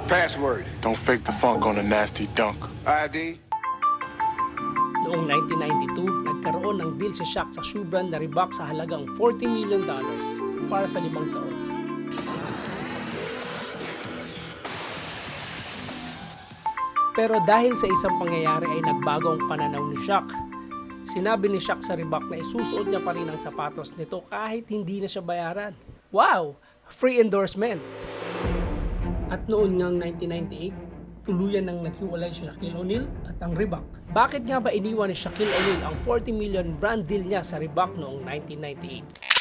Password. Don't fake the funk on a nasty dunk. ID. Noong 1992, nagkaroon ng deal si Shaq sa shoe brand na Reebok sa halagang $40 million para sa 5 taon. Pero dahil sa isang pangyayari ay nagbago ang pananaw ni Shaq. Sinabi ni Shaq sa Reebok na isusuot niya pa rin ang sapatos nito kahit hindi na siya bayaran. Wow! Free endorsement! At noon ngang 1998, tuluyan nang naghiwalay si Shaquille O'Neal at ang Reebok. Bakit nga ba iniwan ni Shaquille O'Neal ang $40 million brand deal niya sa Reebok noong 1998?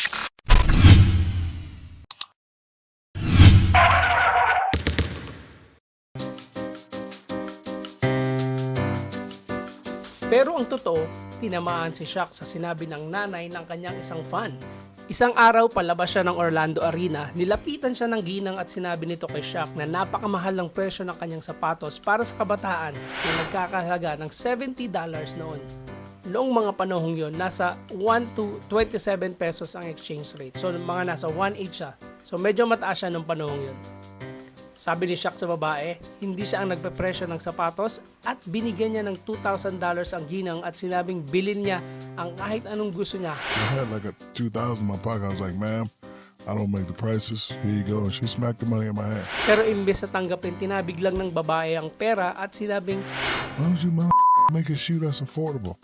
Pero ang totoo, tinamaan si Shaq sa sinabi ng nanay ng kanyang isang fan. Isang araw palabas siya ng Orlando Arena, nilapitan siya ng ginang at sinabi nito kay Shaq na napakamahal ng presyo ng kanyang sapatos para sa kabataan na nagkakahalaga ng $70 noon. Noong mga panahong yon, nasa 1 to 27 pesos ang exchange rate. So mga nasa 1.8 siya. So medyo mataas siya noong panahong yon. Sabi ni Shaq sa babae, hindi siya ang nagpepresyo ng sapatos at binigyan niya ng $2,000 ang ginang at sinabing bilhin niya ang kahit anong gusto niya. I had like a $2,000 in my pocket. I was like, ma'am, I don't make the prices. Here you go. And she smacked the money in my hand. Pero imbes na tanggapin, tinabig lang ng babae ang pera at sinabing, Why don't you make a shoe that's affordable?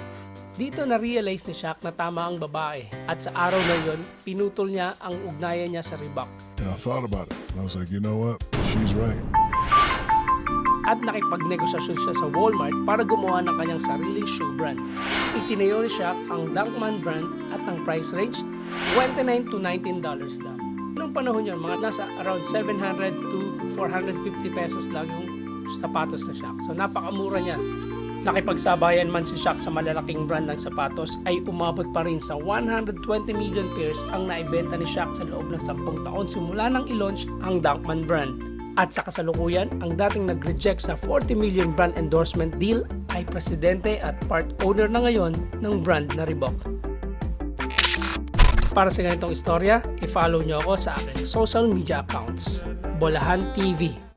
dito na-realize ni Shaq na tama ang babae at sa araw na yon, pinutol niya ang ugnayan niya sa Reebok. And I thought about it. And I was like, you know what? She's right. At nakipagnegosasyon siya sa Walmart para gumawa ng kanyang sariling shoe brand. Itinayo ni Shaq ang Dunkman brand at ang price range, $29 to $19 lang. Noong panahon yun, mga nasa around 700 to 450 pesos lang yung sapatos sa Shaq. So napakamura niya. Nakipagsabayan man si Shaq sa malalaking brand ng sapatos ay umabot pa rin sa 120 million pairs ang naibenta ni Shaq sa loob ng 10 taon simula nang i-launch ang Dunkman brand. At sa kasalukuyan, ang dating nag-reject sa 40 million brand endorsement deal ay presidente at part owner na ngayon ng brand na Reebok. Para sa ganitong istorya, i-follow nyo ako sa aking social media accounts. Bolahan TV.